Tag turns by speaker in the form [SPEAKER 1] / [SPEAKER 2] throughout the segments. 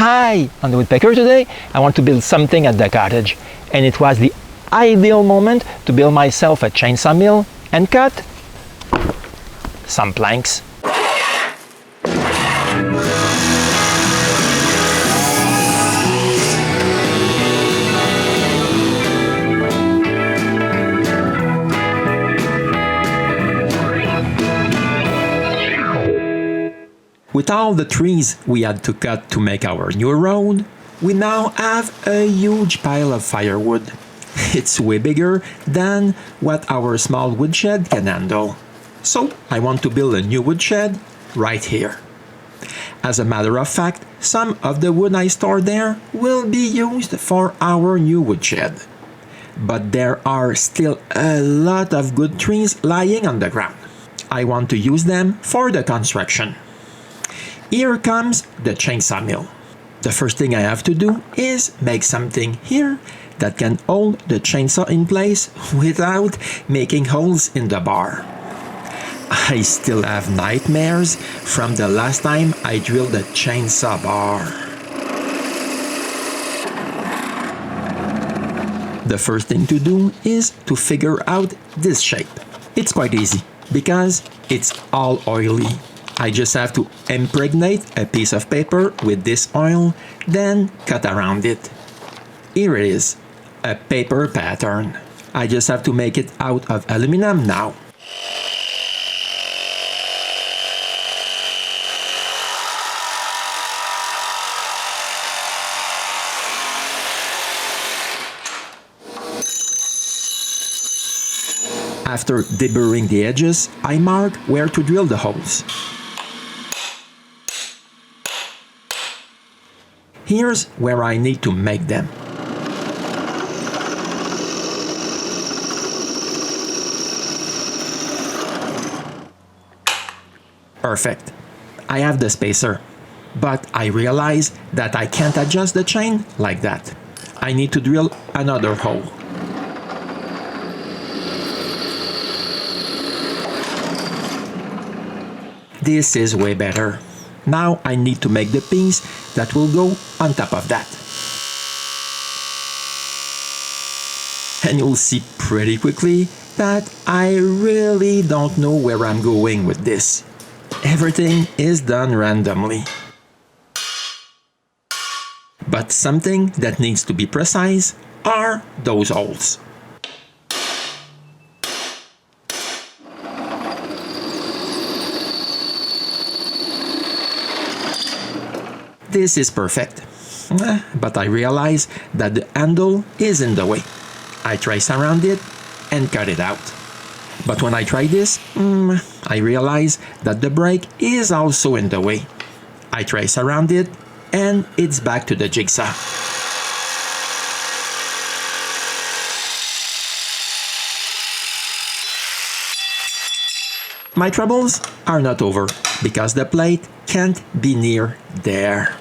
[SPEAKER 1] Hi! On the Woodpecker today, I want to build something at the cottage, and it was the ideal moment to build myself a chainsaw mill and cut some planks. With all the trees we had to cut to make our new road, we now have a huge pile of firewood. It's way bigger than what our small woodshed can handle. So I want to build a new woodshed right here. As a matter of fact, some of the wood I store there will be used for our new woodshed. But there are still a lot of good trees lying on the ground. I want to use them for the construction. Here comes the chainsaw mill. The first thing I have to do is make something here that can hold the chainsaw in place without making holes in the bar. I still have nightmares from the last time I drilled a chainsaw bar. The first thing to do is to figure out this shape. It's quite easy because it's all oily. I just have to impregnate a piece of paper with this oil, then cut around it. Here it is, a paper pattern. I just have to make it out of aluminum now. After deburring the edges, I mark where to drill the holes. Here's where I need to make them. Perfect. I have the spacer, but I realize that I can't adjust the chain like that. I need to drill another hole. This is way better. Now I need to make the piece that will go on top of that. And you'll see pretty quickly that I really don't know where I'm going with this. Everything is done randomly. But something that needs to be precise are those holes. This is perfect, but I realize that the handle is in the way. I trace around it and cut it out. But when I try this, I realize that the brake is also in the way. I trace around it and it's back to the jigsaw. My troubles are not over because the plate can't be near there.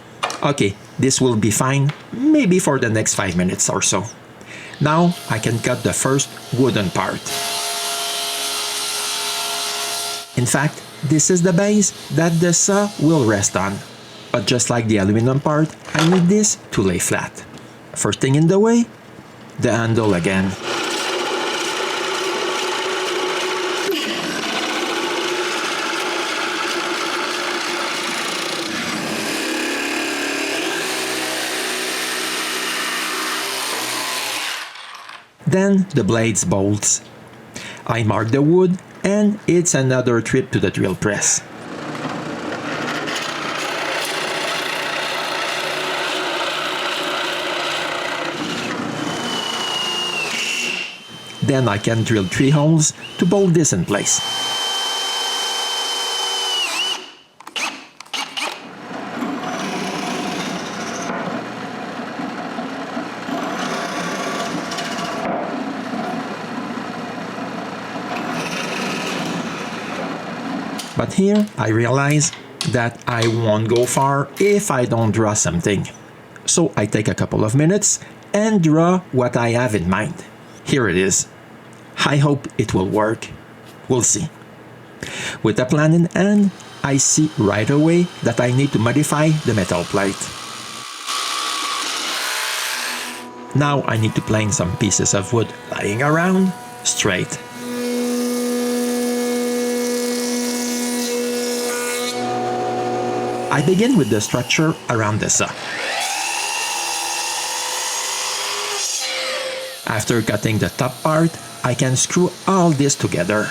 [SPEAKER 1] Okay, this will be fine, maybe for the next 5 minutes or so. Now I can cut the first wooden part. In fact, this is the base that the saw will rest on. But just like the aluminum part, I need this to lay flat. First thing in the way, the handle again. Then the blades bolts. I mark the wood and it's another trip to the drill press. Then I can drill 3 holes to bolt this in place. But here I realize that I won't go far if I don't draw something. So I take a couple of minutes and draw what I have in mind. Here it is. I hope it will work. We'll see. With a plan in hand, I see right away that I need to modify the metal plate. Now I need to plane some pieces of wood lying around straight. I begin with the structure around the saw. After cutting the top part, I can screw all this together.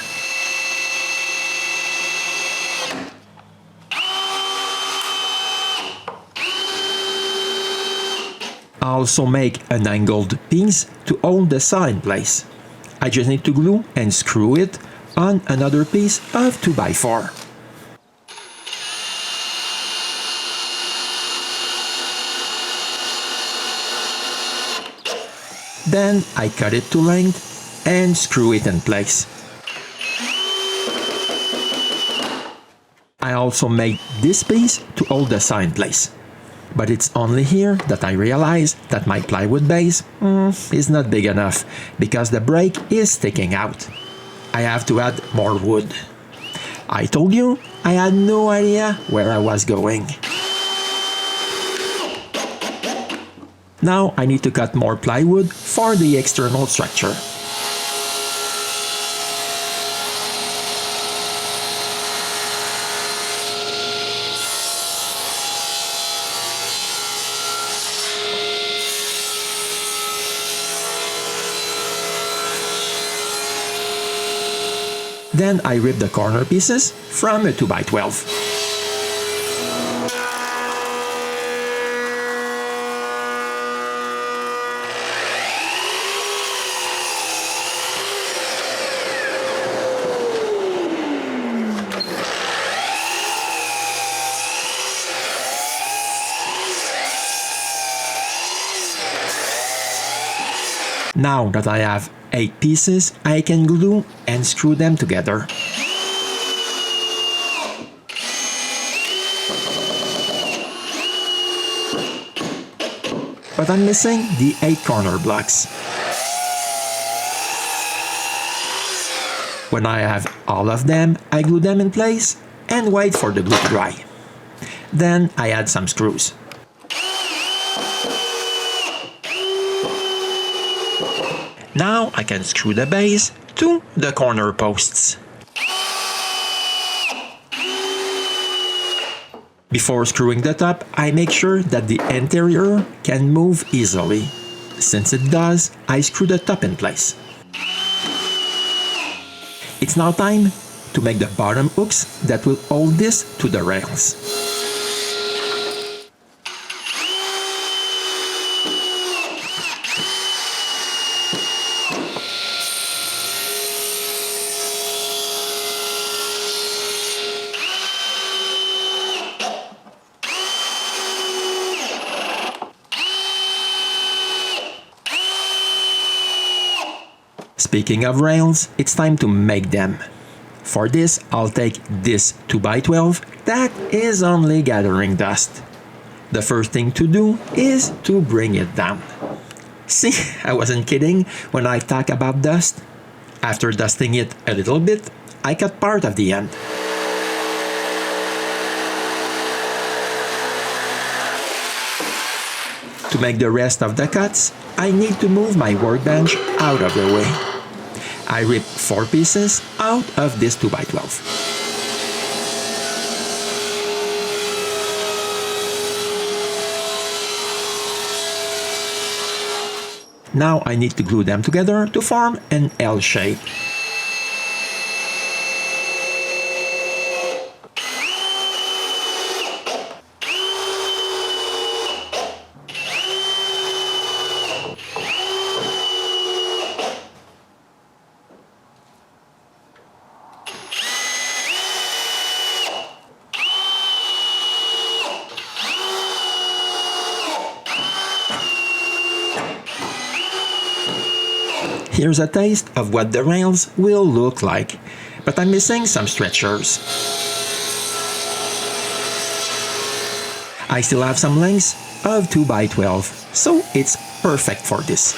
[SPEAKER 1] I also make an angled piece to hold the saw in place. I just need to glue and screw it on another piece of 2x4. Then I cut it to length and screw it in place. I also made this piece to hold the saw in place. But it's only here that I realize that my plywood base is not big enough because the break is sticking out. I have to add more wood. I told you I had no idea where I was going. Now I need to cut more plywood for the external structure. Then I rip the corner pieces from a 2x12. Now that I have 8 pieces, I can glue and screw them together. But I'm missing the 8 corner blocks. When I have all of them, I glue them in place and wait for the glue to dry. Then I add some screws. Now I can screw the base to the corner posts. Before screwing the top, I make sure that the interior can move easily. Since it does, I screw the top in place. It's now time to make the bottom hooks that will hold this to the rails. Speaking of rails, it's time to make them. For this, I'll take this 2x12 that is only gathering dust. The first thing to do is to bring it down. See, I wasn't kidding when I talk about dust. After dusting it a little bit, I cut part of the end. To make the rest of the cuts, I need to move my workbench out of the way. I rip 4 pieces out of this 2x12. Now I need to glue them together to form an L shape. Here's a taste of what the rails will look like, but I'm missing some stretchers. I still have some lengths of 2x12, so it's perfect for this.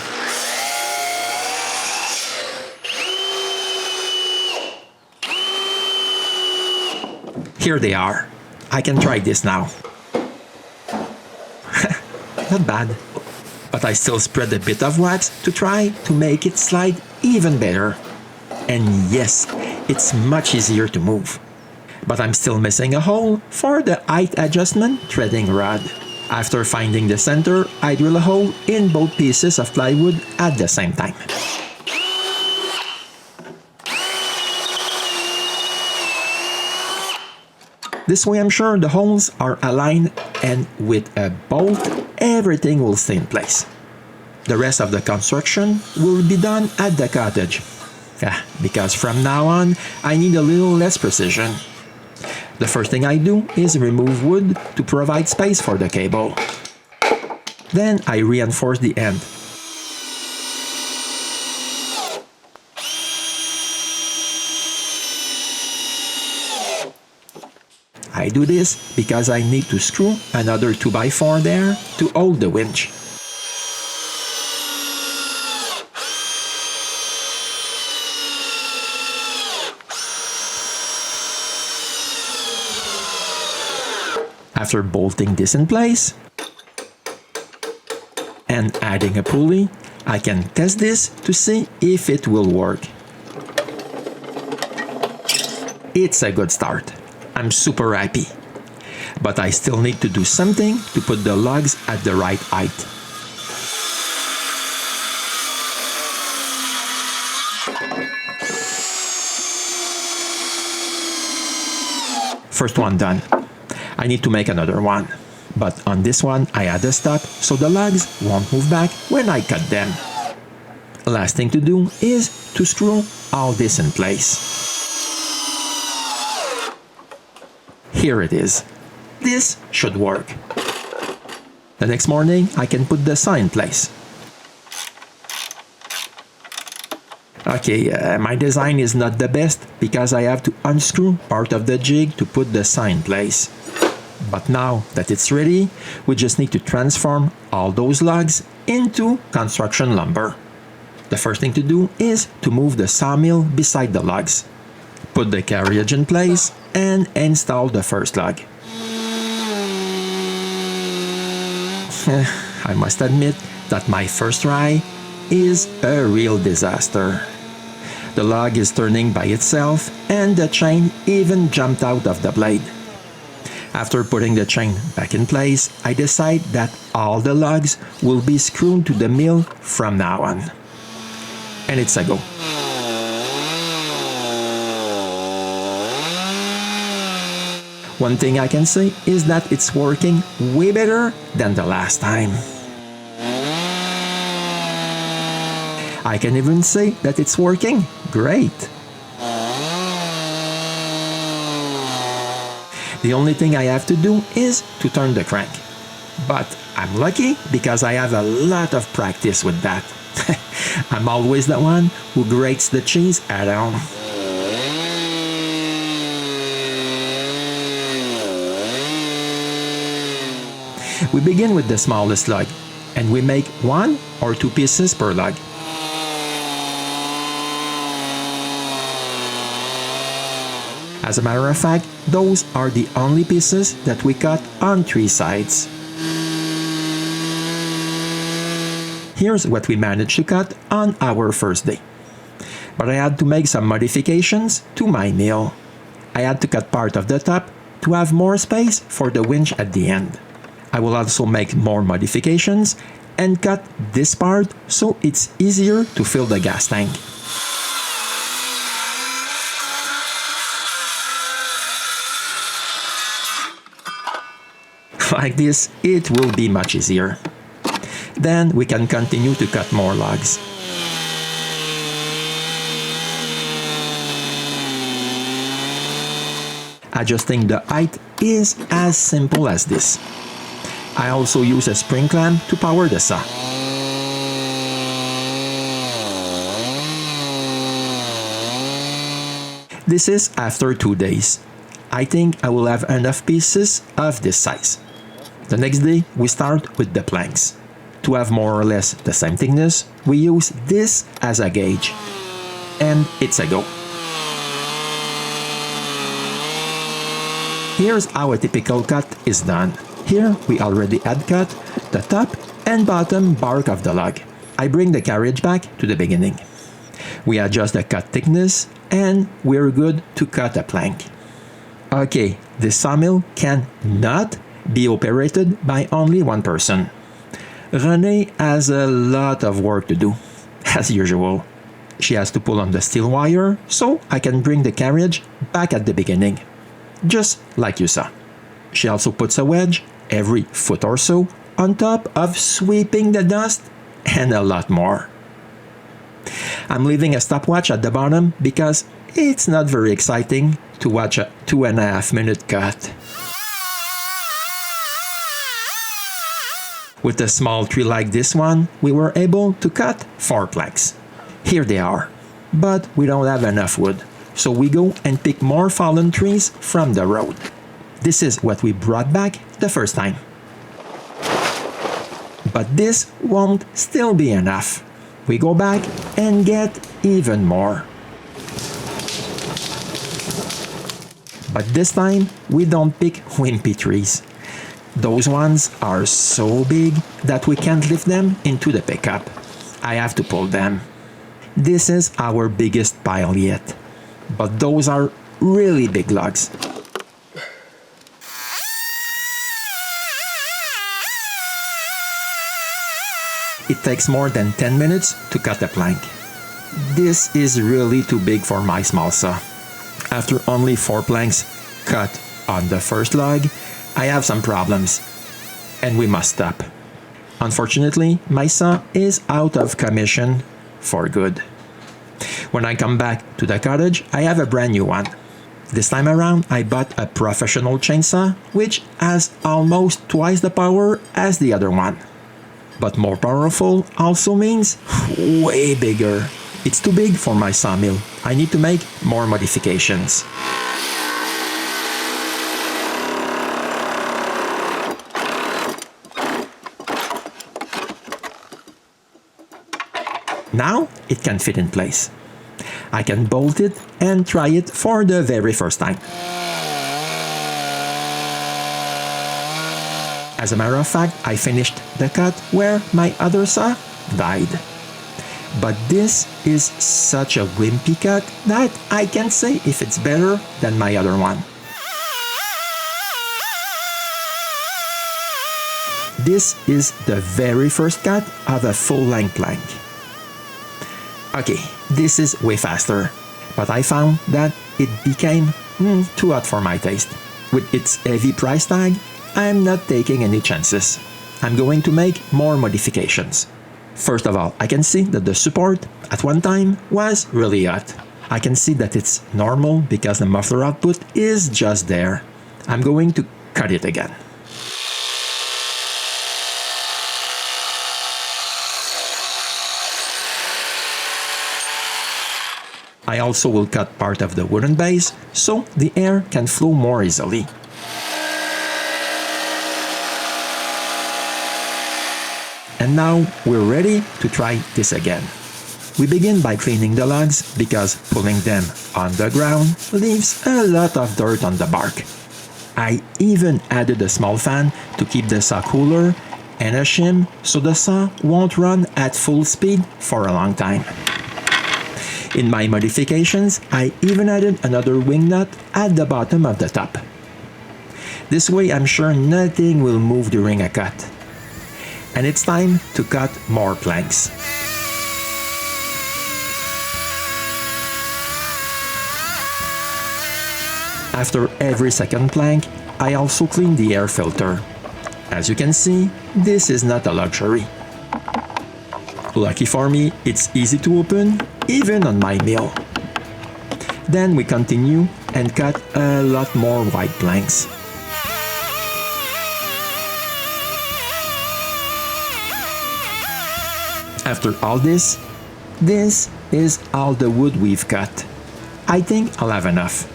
[SPEAKER 1] Here they are. I can try this now. Not bad. But I still spread a bit of wax to try to make it slide even better. And yes, it's much easier to move. But I'm still missing a hole for the height adjustment threading rod. After finding the center, I drill a hole in both pieces of plywood at the same time. This way I'm sure the holes are aligned, and with a bolt, everything will stay in place. The rest of the construction will be done at the cottage. Because from now on, I need a little less precision. The first thing I do is remove wood to provide space for the cable. Then I reinforce the end. I do this because I need to screw another 2x4 there to hold the winch. After bolting this in place and adding a pulley, I can test this to see if it will work. It's a good start. I'm super happy. But I still need to do something to put the lugs at the right height. First one done. I need to make another one. But on this one, I add a stop so the lugs won't move back when I cut them. Last thing to do is to screw all this in place. Here it is. This should work. The next morning, I can put the saw in place. Okay, my design is not the best because I have to unscrew part of the jig to put the saw in place. But now that it's ready, we just need to transform all those logs into construction lumber. The first thing to do is to move the sawmill beside the logs. Put the carriage in place and install the first log. I must admit that my first try is a real disaster. The log is turning by itself and the chain even jumped out of the blade. After putting the chain back in place, I decide that all the logs will be screwed to the mill from now on. And it's a go. One thing I can say is that it's working way better than the last time. I can even say that it's working great. The only thing I have to do is to turn the crank. But I'm lucky because I have a lot of practice with that. I'm always the one who grates the cheese at home. We begin with the smallest log, and we make 1 or 2 pieces per log. As a matter of fact, those are the only pieces that we cut on 3 sides. Here's what we managed to cut on our first day. But I had to make some modifications to my mill. I had to cut part of the top to have more space for the winch at the end. I will also make more modifications and cut this part so it's easier to fill the gas tank. Like this, it will be much easier. Then we can continue to cut more logs. Adjusting the height is as simple as this. I also use a spring clamp to power the saw. This is after 2 days. I think I will have enough pieces of this size. The next day, we start with the planks. To have more or less the same thickness, we use this as a gauge. And it's a go. Here's how a typical cut is done. Here we already had cut the top and bottom bark of the log. I bring the carriage back to the beginning. We adjust the cut thickness and we're good to cut a plank. Okay, this sawmill can not be operated by only one person. Renee has a lot of work to do, as usual. She has to pull on the steel wire so I can bring the carriage back at the beginning, just like you saw. She also puts a wedge every foot or so on top of sweeping the dust and a lot more. I'm leaving a stopwatch at the bottom because it's not very exciting to watch a 2.5 minute cut. With a small tree like this one, we were able to cut 4 planks. Here they are, but we don't have enough wood, so we go and pick more fallen trees from the road. This is what we brought back the first time. But this won't still be enough. We go back and get even more. But this time, we don't pick wimpy trees. Those ones are so big that we can't lift them into the pickup. I have to pull them. This is our biggest pile yet. But those are really big logs. It takes more than 10 minutes to cut a plank. This is really too big for my small saw. After only 4 planks cut on the first log, I have some problems, and we must stop. Unfortunately, my saw is out of commission for good. When I come back to the cottage, I have a brand new one. This time around, I bought a professional chainsaw, which has almost twice the power as the other one. But more powerful also means way bigger. It's too big for my sawmill. I need to make more modifications. Now it can fit in place. I can bolt it and try it for the very first time. As a matter of fact, I finished the cut where my other saw died. But this is such a wimpy cut that I can't say if it's better than my other one. This is the very first cut of a full-length plank. Okay, this is way faster, but I found that it became too hot for my taste. With its heavy price tag, I'm not taking any chances. I'm going to make more modifications. First of all, I can see that the support at one time was really hot. I can see that it's normal because the muffler output is just there. I'm going to cut it again. I also will cut part of the wooden base so the air can flow more easily. And now we're ready to try this again. We begin by cleaning the logs because pulling them on the ground leaves a lot of dirt on the bark. I even added a small fan to keep the saw cooler and a shim so the saw won't run at full speed for a long time. In my modifications, I even added another wing nut at the bottom of the top. This way I'm sure nothing will move during a cut. And it's time to cut more planks. After every second plank, I also clean the air filter. As you can see, this is not a luxury. Lucky for me, it's easy to open, even on my mill. Then we continue and cut a lot more wide planks. After all this is all the wood we've cut. I think I'll have enough.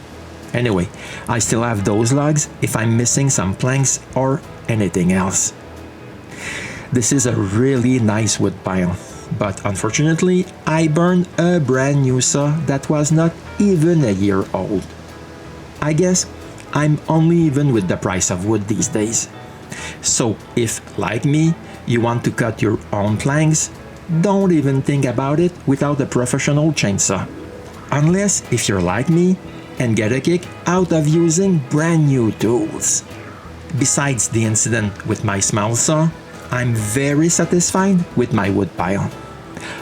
[SPEAKER 1] Anyway, I still have those logs if I'm missing some planks or anything else. This is a really nice wood pile, but unfortunately, I burned a brand new saw that was not even a year old. I guess I'm only even with the price of wood these days. So if, like me, you want to cut your own planks, don't even think about it without a professional chainsaw. Unless if you're like me and get a kick out of using brand new tools. Besides the incident with my small saw, I'm very satisfied with my wood pile.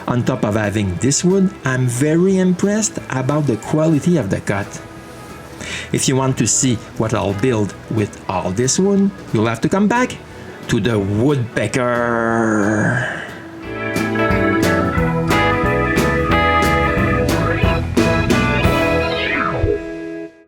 [SPEAKER 1] On top of having this wood, I'm very impressed about the quality of the cut. If you want to see what I'll build with all this wood, you'll have to come back to the Woodpecker.